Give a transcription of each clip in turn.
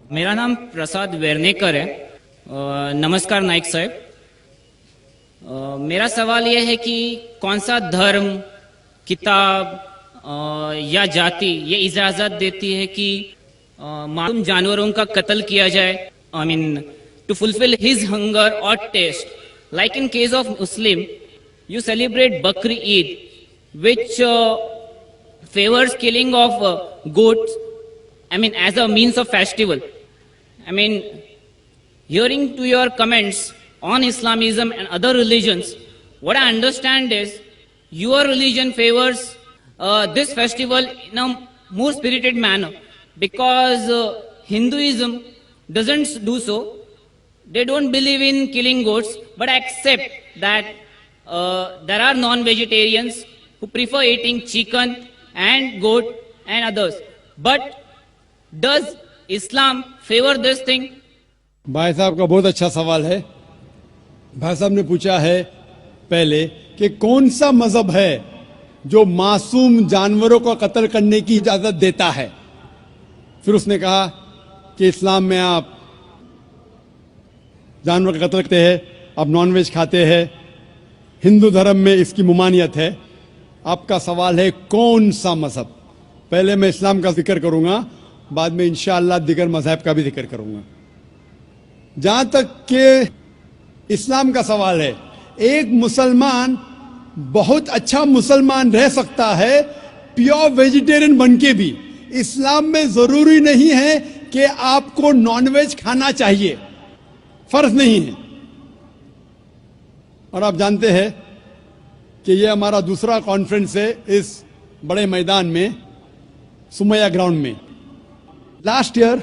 मेरा नाम प्रसाद वेर्नेकर है। नमस्कार नाइक साहब। मेरा सवाल यह है कि कौन सा धर्म, किताब या जाति ये इजाज़त देती है कि मासूम जानवरों का कत्ल किया जाए, I mean to fulfil his hunger और taste. Like in case of Muslim, you celebrate Bakri Eid, which favors killing of goats, I mean, as a means of festival. I mean, hearing to your comments on Islamism and other religions, what I understand is your religion favors this festival in a more spirited manner, because Hinduism doesn't do so. They don't believe in killing goats, but accept that there are non-vegetarians who prefer eating chicken and goat and others. But does Islam favor this thing? भाई साहब का बहुत अच्छा सवाल है। भाई साहब ने पूछा है पहले कि कौन सा मजहब है जो मासूम जानवरों को कत्ल करने की इजाजत देता है। फिर उसने कहा कि इस्लाम में आप जानवर का कत्ल करते हैं, आप नॉनवेज खाते हैं, हिंदू धर्म में इसकी मुमानियत है। आपका सवाल है कौन सा मजहब। पहले मैं इस्लाम का जिक्र करूंगा, बाद में इंशाअल्लाह दिगर मजहब का भी जिक्र करूंगा। जहां तक के इस्लाम का सवाल है, एक मुसलमान बहुत अच्छा मुसलमान रह सकता है प्योर वेजिटेरियन बनके भी। इस्लाम में जरूरी नहीं है कि आपको नॉनवेज खाना चाहिए, फर्ज नहीं है। और आप जानते हैं कि ये हमारा दूसरा कॉन्फ्रेंस है इस बड़े मैदान में, सुमैया ग्राउंड में। लास्ट ईयर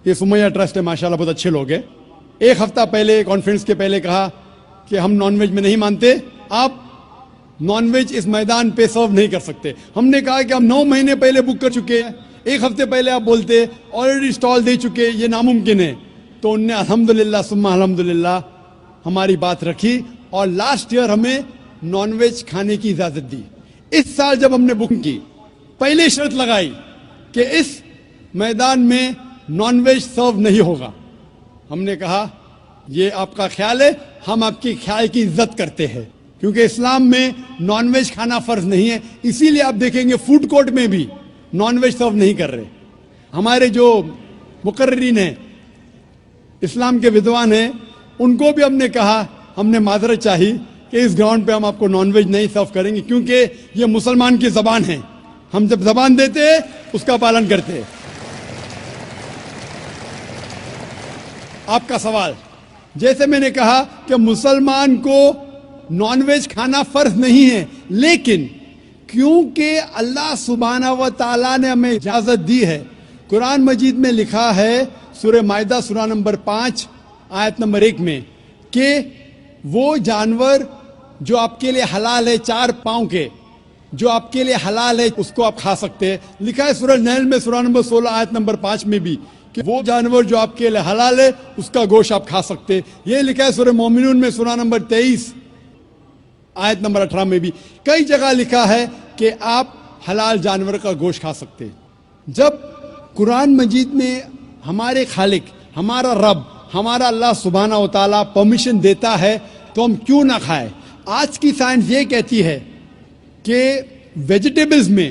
ये सुमैया ट्रस्ट है, माशाल्लाह बहुत अच्छे लोग हैं। एक हफ्ता पहले कॉन्फ्रेंस के पहले कहा कि हम नॉनवेज में नहीं मानते, आप नॉनवेज इस मैदान पे सर्व नहीं कर सकते। हमने कहा कि हम 9 महीने पहले बुक कर चुके हैं, एक हफ्ते पहले आप बोलते ऑलरेडी स्टॉल दे चुके, ये नामुमकिन है। तो उनने अल्हम्दुलिल्लाह सुम्मा अल्हम्दुलिल्लाह हमारी बात रखी और लास्ट ईयर हमें नॉनवेज खाने की इजाजत दी। इस साल जब हमने बुकिंग की, पहले शर्त लगाई कि इस मैदान में नॉनवेज सर्व नहीं होगा। हमने कहा ये आपका ख्याल है, हम आपके ख्याल की इज्जत करते हैं, क्योंकि इस्लाम में नॉनवेज खाना फर्ज नहीं है। इसीलिए आप देखेंगे फूड कोर्ट में भी नॉनवेज सर्व नहीं कर रहे। हमारे जो मुकर्रिरीन हैं, इस्लाम के विद्वान हैं, उनको भी हमने कहा, हमने माजरत चाही कि इस ग्राउंड पे हम आपको नॉनवेज नहीं सर्व करेंगे, क्योंकि ये मुसलमान की जबान है। हम जब जबान देते हैं उसका पालन करते हैं। आपका सवाल, जैसे मैंने कहा कि मुसलमान को नॉनवेज खाना फर्ज नहीं है, लेकिन क्योंकि अल्लाह सुब्हानहू व तआला ने हमें इजाजत दी है। कुरान मजीद में लिखा है सूरह माइदा सूरा नंबर 5 आयत नंबर 1 में कि वो जानवर जो आपके लिए हलाल है, 4 पांव के, जो आपके लिए हलाल है उसको आप खा सकते हैं। लिखा है सूरह नहल में सूरा नंबर 16 आयत नंबर 5 में भी कि वो जानवर जो आपके लिए हलाल है उसका गोश्त आप खा सकते हैं। ये लिखा है सूरह मोमिनून में सूरा नंबर 23 आयत नंबर 18 में भी। कई जगह लिखा है कि आप हलाल जानवर का गोश्त खा सकते हैं। जब कुरान मजीद में हमारे खालिक, हमारा रब, हमारा अल्लाह सुब्हानहू व तआला परमिशन देता है तो हम क्यों ना खाएं। आज की साइंस ये कहती है कि वेजिटेबल्स में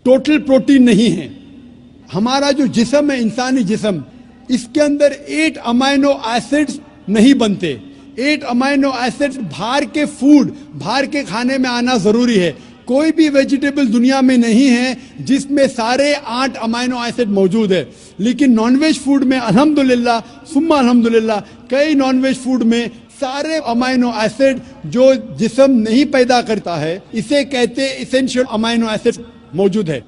टोटल प्रोटीन नहीं है। हमारा जो जिस्म है, इंसानी जिस्म, इसके अंदर 8 अमाइनो एसिड्स नहीं बनते। 8 अमाइनो एसिड्स बाहर के फूड, बाहर के खाने में आना जरूरी है। कोई भी वेजिटेबल दुनिया में नहीं है जिसमें सारे 8 अमाइनो एसिड मौजूद है। लेकिन नॉनवेज फूड में अल्हम्दुलिल्लाह सुम्मा अल्हम्दुलिल्लाह कई नॉनवेज फूड में सारे अमाइनो एसिड जो जिस्म नहीं पैदा करता है, इसे कहते इसेंशियल अमाइनो एसिड मौजूद है।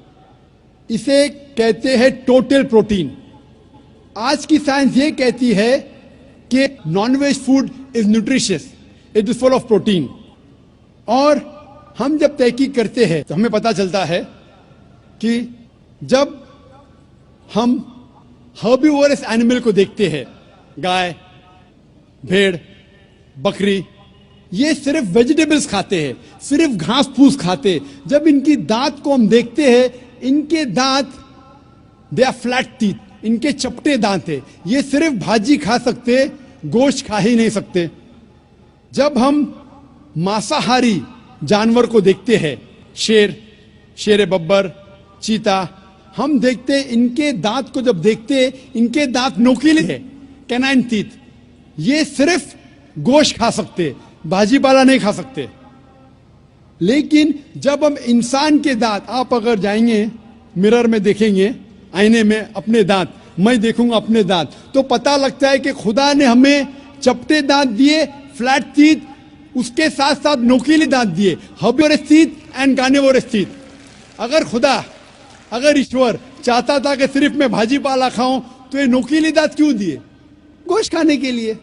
इसे कहते हैं टोटल प्रोटीन। आज की साइंस ये कहती है कि nonveg food is nutritious, it is full of protein. और हम जब तहकीक करते हैं तो हमें पता चलता है कि जब हम हर्बीवोरस एनिमल को देखते हैं, गाय, भेड़, बकरी, ये सिर्फ वेजिटेबल्स खाते हैं, सिर्फ घास फूस खाते हैं। जब इनकी दांत को हम देखते हैं, इनके दांत दे आर फ्लैट टीथ, इनके चपटे दांत है, ये सिर्फ भाजी खा सकते, गोश्त खा ही नहीं सकते। जब हम मांसाहारी जानवर को देखते हैं, शेर बब्बर, चीता, हम देखते इनके दांत को जब देखते, इनके दांत नोकीले है, कैनाइन टीथ, ये सिर्फ गोश्त खा सकते, भाजी पाला नहीं खा सकते। लेकिन जब हम इंसान के दांत, आप अगर जाएंगे मिरर में देखेंगे, आईने में अपने दांत, मैं देखूंगा अपने दांत, तो पता लगता है कि खुदा ने हमें चपटे दांत दिए, फ्लैट टीथ, उसके साथ साथ नोकीले दांत दिए, herbivores teeth and carnivorous teeth. अगर ईश्वर चाहता था कि सिर्फ मैं भाजी पाला खाऊं, तो ये नोकीले दांत क्यों दिए? गोश्त खाने के लिए।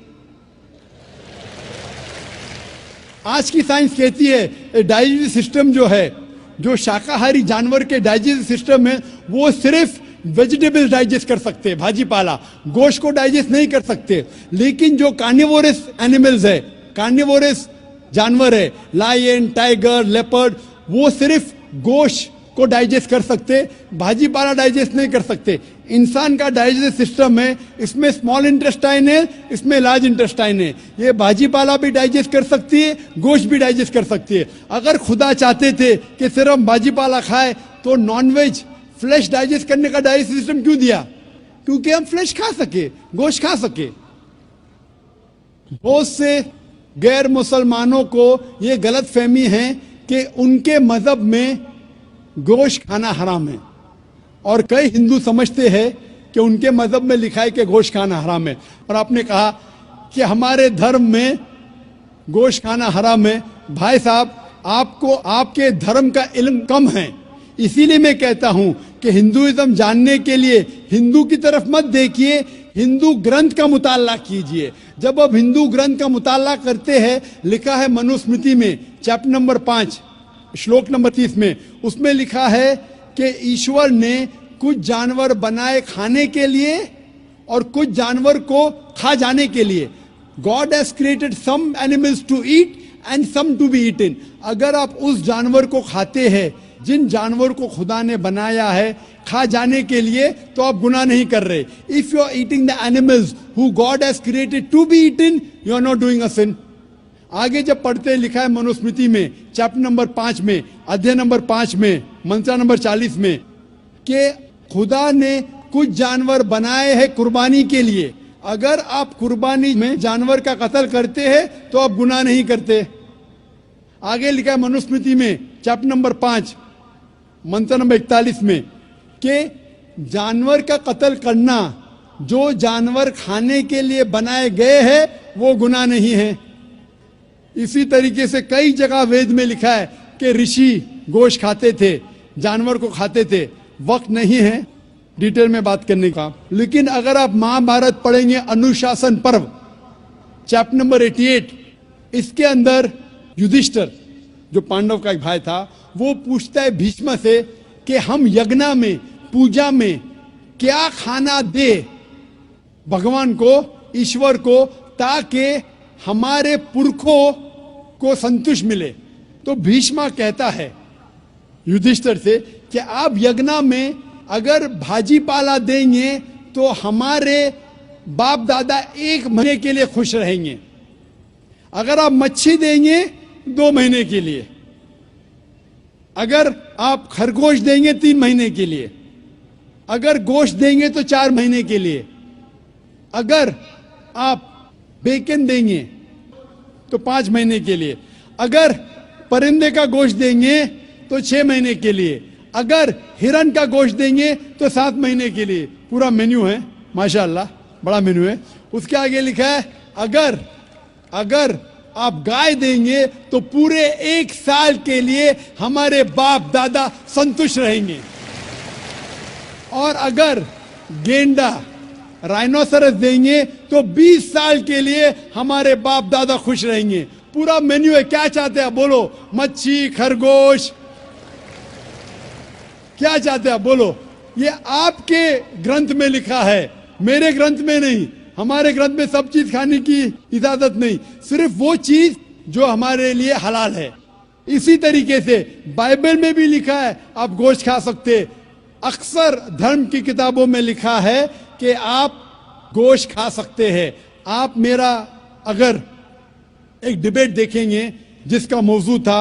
आज की साइंस कहती है डाइजेस्टिव सिस्टम जो है, जो शाकाहारी जानवर के डाइजेस्टिव सिस्टम है, वो सिर्फ वेजिटेबल्स डाइजेस्ट कर सकते हैं, भाजी पाला, गोश्त को डाइजेस्ट नहीं कर सकते। लेकिन जो कार्निवोरस एनिमल्स है, कार्निवोरस जानवर है, लायन, टाइगर, लेपर्ड, वो सिर्फ गोश्त को डाइजेस्ट कर सकते, भाजी पाला डाइजेस्ट नहीं कर सकते। इंसान का डाइजेस्टिव सिस्टम है, इसमें स्मॉल इंटेस्टाइन है, इसमें लार्ज इंटेस्टाइन है, ये भाजी पाला भी डाइजेस्ट कर सकती है, गोश्त भी डाइजेस्ट कर सकती है। अगर खुदा चाहते थे कि सिर्फ हम भाजी पाला खाए, तो नॉनवेज फ्लेश डाइजेस्ट करने का डाइजेस्टिव सिस्टम क्यों दिया? क्योंकि हम फ्लेश खा सके, गोश्त खा सके। बहुत से गैर मुसलमानों को यह गलत फहमी है कि उनके मजहब में गोश्त खाना हराम है, और कई हिंदू समझते हैं कि उनके मजहब में लिखा है कि गोश्त खाना हराम है। और आपने कहा कि हमारे धर्म में गोश्त खाना हराम है। भाई साहब, आपको आपके धर्म का इल्म कम है, इसीलिए मैं कहता हूं कि हिंदुइज्म जानने के लिए हिंदू की तरफ मत देखिए, हिंदू ग्रंथ का मुताला कीजिए। जब आप हिंदू ग्रंथ का मुताला करते हैं, लिखा है मनुस्मृति में चैप्टर नंबर 5 श्लोक नंबर 30 में, उसमें लिखा है कि ईश्वर ने कुछ जानवर बनाए खाने के लिए और कुछ जानवर को खा जाने के लिए। God has created some animals to eat and some to be eaten. अगर आप उस जानवर को खाते हैं, जिन जानवर को खुदा ने बनाया है खा जाने के लिए, तो आप गुनाह नहीं कर रहे। If you are eating the animals who God has created to be eaten, you are not doing a sin. आगे जब पढ़ते लिखा है मनुस्मृति में चैप्टर नंबर 5 में, अध्याय नंबर 5 में, मंत्र नंबर 40 में, कि खुदा ने कुछ जानवर बनाए हैं कुर्बानी के लिए। अगर आप कुर्बानी में जानवर का कत्ल करते हैं, तो आप गुनाह नहीं करते। आगे लिखा है मनुस्मृति में चैप्टर नंबर 5 मंत्र नंबर 41 में, कि जानवर का कत्ल करना, जो जानवर खाने के लिए बनाए गए हैं, वो गुनाह नहीं है। इसी तरीके से कई जगह वेद में लिखा है कि ऋषि गोश्त खाते थे, जानवर को खाते थे। वक्त नहीं है डिटेल में बात करने का, लेकिन अगर आप महाभारत पढ़ेंगे अनुशासन पर्व चैप्टर नंबर 88, इसके अंदर युधिष्ठिर जो पांडव का एक भाई था, वो पूछता है भीष्म से कि हम यज्ञ में, पूजा में क्या खाना दे भगवान को, ईश्वर को, ताकि हमारे पुरखों को संतुष्ट मिले। तो भीष्म कहता है युधिष्ठिर से कि आप यज्ञ में अगर भाजी पाला देंगे, तो हमारे बाप दादा 1 महीने के लिए खुश रहेंगे। अगर आप मच्छी देंगे 2 महीने के लिए, अगर आप खरगोश देंगे 3 महीने के लिए, अगर गोश्त देंगे तो 4 महीने के लिए, अगर आप बेकन देंगे तो 5 महीने के लिए, अगर परिंदे का गोश्त देंगे तो 6 महीने के लिए, अगर हिरन का गोश्त देंगे तो 7 महीने के लिए। पूरा मेन्यू है, माशाअल्लाह बड़ा मेन्यू है। उसके आगे लिखा है अगर आप गाय देंगे तो पूरे 1 साल के लिए हमारे बाप दादा संतुष्ट रहेंगे, और अगर गेंडा राइनोसरस देंगे तो 20 साल के लिए हमारे बाप दादा खुश रहेंगे। पूरा मेन्यू है। क्या चाहते हैं बोलो? मच्छी, खरगोश, क्या चाहते हैं बोलो? ये आपके ग्रंथ में लिखा है, मेरे ग्रंथ में नहीं। हमारे ग्रंथ में सब चीज खाने की इजाजत नहीं, सिर्फ वो चीज जो हमारे लिए हलाल है। इसी तरीके से बाइबल में भी लिखा है आप गोश्त खा सकते। अक्सर धर्म की किताबों में लिखा है कि आप गोश्त खा सकते हैं। आप मेरा अगर एक डिबेट देखेंगे जिसका मौजू था,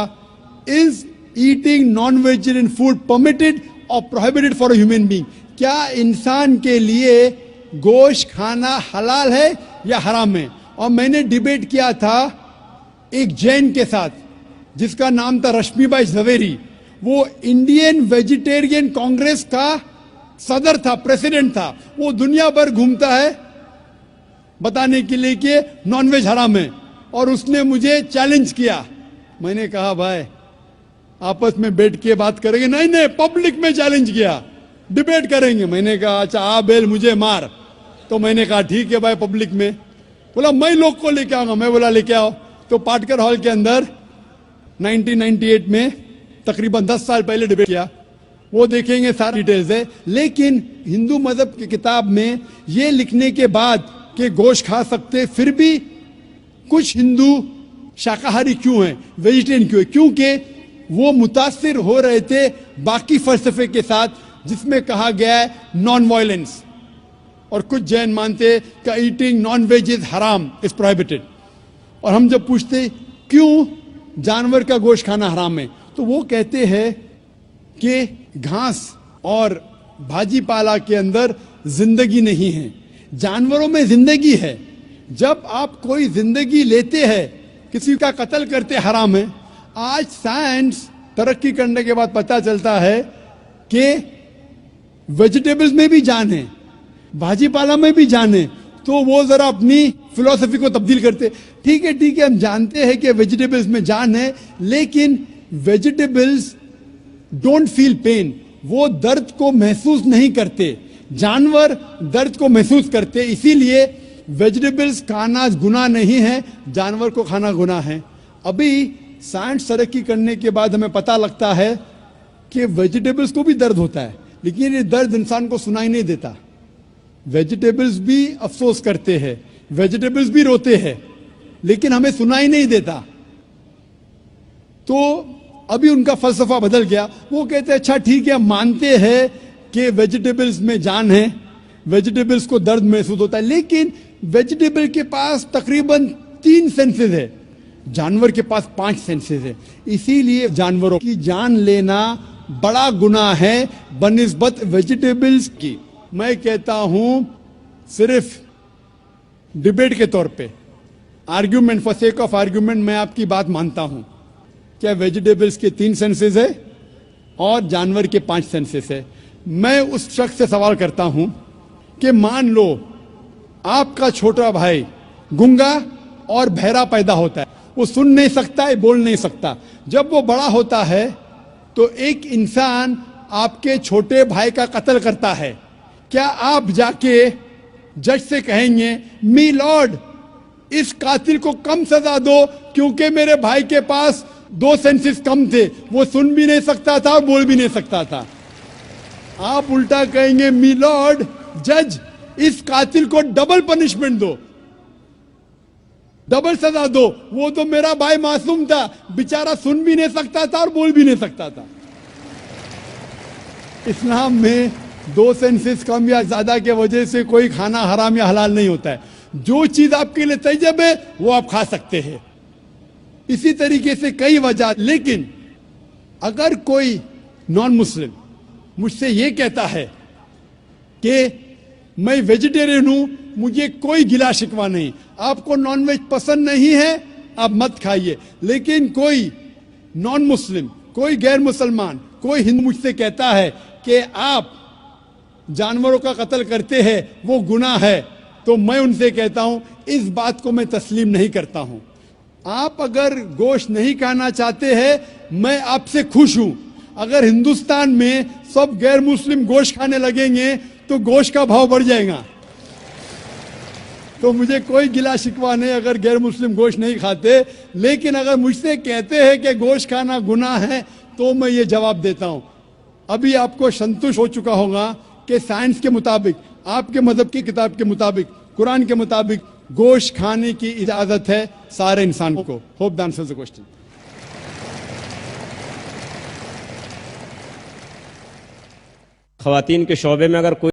is eating non vegetarian food permitted और prohibited for a human being? क्या इंसान के लिए गोश्त खाना हलाल है या हराम है? और मैंने डिबेट किया था एक जैन के साथ जिसका नाम था रश्मिबाई झवेरी। वो इंडियन वेजिटेरियन कांग्रेस का सदर था, प्रेसिडेंट था। वो दुनिया भर घूमता है बताने के लिए कि नॉनवेज हराम है, और उसने मुझे चैलेंज किया। मैंने कहा भाई आपस में बैठ के बात करेंगे? नहीं नहीं, पब्लिक में चैलेंज किया, डिबेट करेंगे। मैंने कहा अच्छा आ बेल मुझे मार। तो मैंने कहा ठीक है भाई, पब्लिक में। बोला मैं लोग को लेके आऊंगा। मैं बोला लेके आओ। तो पाटकर हॉल के अंदर 1998 में तकरीबन 10 साल पहले डिबेट किया। वो देखेंगे, सारी डिटेल्स है। लेकिन हिंदू मजहब की किताब में ये लिखने के बाद कि गोश्त खा सकते, फिर भी कुछ हिंदू शाकाहारी क्यों हैं, वेजिटेरियन क्यों है? क्योंकि वो मुतासिर हो रहे थे बाकी फलसफे के साथ जिसमें कहा गया है नॉन वायलेंस। और कुछ जैन मानते कि ईटिंग नॉन वेज इज हराम, इज प्रोहिबिटेड। और हम जब पूछते क्यों जानवर का गोश्त खाना हराम है, तो वो कहते हैं कि घास और भाजी पाला के अंदर जिंदगी नहीं है, जानवरों में जिंदगी है। जब आप कोई जिंदगी लेते हैं, किसी का कत्ल करते, हराम है। आज साइंस तरक्की करने के बाद पता चलता है कि वेजिटेबल्स में भी जान है, भाजी पाला में भी जान है। तो वो जरा अपनी फिलॉसफी को तब्दील करते। ठीक है, हम जानते हैं कि वेजिटेबल्स में जान है, लेकिन वेजिटेबल्स डोंट फील पेन, वो दर्द को महसूस नहीं करते। जानवर दर्द को महसूस करते, इसीलिए वेजिटेबल्स खाना गुनाह नहीं है, जानवर को खाना गुनाह है। अभी साइंस तरक्की करने के बाद हमें पता लगता है कि वेजिटेबल्स को भी दर्द होता है, लेकिन ये दर्द इंसान को सुनाई नहीं देता। वेजिटेबल्स भी अफसोस करते हैं, वेजिटेबल्स भी रोते हैं, लेकिन हमें सुनाई नहीं देता। तो अभी उनका फलसफा बदल गया। वो कहते हैं अच्छा ठीक है, मानते हैं कि वेजिटेबल्स में जान है, वेजिटेबल्स को दर्द महसूस होता है, लेकिन वेजिटेबल के पास तकरीबन 3 सेंसेस है, जानवर के पास 5 सेंसेस है। इसीलिए जानवरों की जान लेना बड़ा गुनाह है बनिस्बत वेजिटेबल्स की। मैं कहता हूं सिर्फ डिबेट के तौर पे, argument, for sake of argument, मैं आपकी बात मानता हूं। क्या वेजिटेबल्स के 3 सेंसेस है और जानवर के 5 सेंसेस है? मैं उस शख्स से सवाल करता हूं कि मान लो आपका छोटा भाई गूंगा और बहरा पैदा होता है, वो सुन नहीं सकता है, बोल नहीं सकता। जब वो बड़ा होता है तो एक इंसान आपके छोटे भाई का कत्ल करता है, क्या आप जाके जज से कहेंगे मी लॉर्ड इस कातिल को कम सजा दो क्योंकि मेरे भाई के पास 2 सेंसेस कम थे, वो सुन भी नहीं सकता था, बोल भी नहीं सकता था? आप उल्टा कहेंगे मी लॉर्ड जज इस कातिल को डबल पनिशमेंट दो, डबल सजा दो, वो तो मेरा भाई मासूम था, बेचारा सुन भी नहीं सकता था और बोल भी नहीं सकता था। इस्लाम में 2 सेंसेस कम या ज्यादा के वजह से कोई खाना हराम या हलाल नहीं होता है। जो चीज आपके लिए तैयब है वो आप खा सकते हैं। इसी तरीके से कई वजह। लेकिन अगर कोई नॉन मुस्लिम मुझसे ये कहता है कि मैं वेजिटेरियन हूं, मुझे कोई गिला शिकवा नहीं, आपको नॉनवेज पसंद नहीं है आप मत खाइए, लेकिन कोई नॉन मुस्लिम, कोई गैर मुसलमान, कोई हिंदू मुझसे कहता है कि आप जानवरों का कत्ल करते हैं, वो गुनाह है, तो मैं उनसे कहता हूं इस बात को मैं तस्लीम नहीं करता हूं। आप अगर गोश्त नहीं खाना चाहते हैं, मैं आपसे खुश हूं। अगर हिंदुस्तान में सब गैर मुस्लिम गोश्त खाने लगेंगे तो गोश्त का भाव बढ़ जाएगा। तो मुझे कोई गिला शिकवा नहीं अगर गैर मुस्लिम गोश्त नहीं खाते, लेकिन अगर मुझसे कहते हैं कि गोश्त खाना गुनाह है तो मैं ये जवाब देता हूं। अभी आपको संतुष्ट हो चुका होगा कि साइंस के मुताबिक, आपके मजहब की किताब के मुताबिक, कुरान के मुताबिक गोश्त खाने की इजाजत है सारे इंसान को। Hope that answers the question. ख़वातीन के शोबे में अगर कोई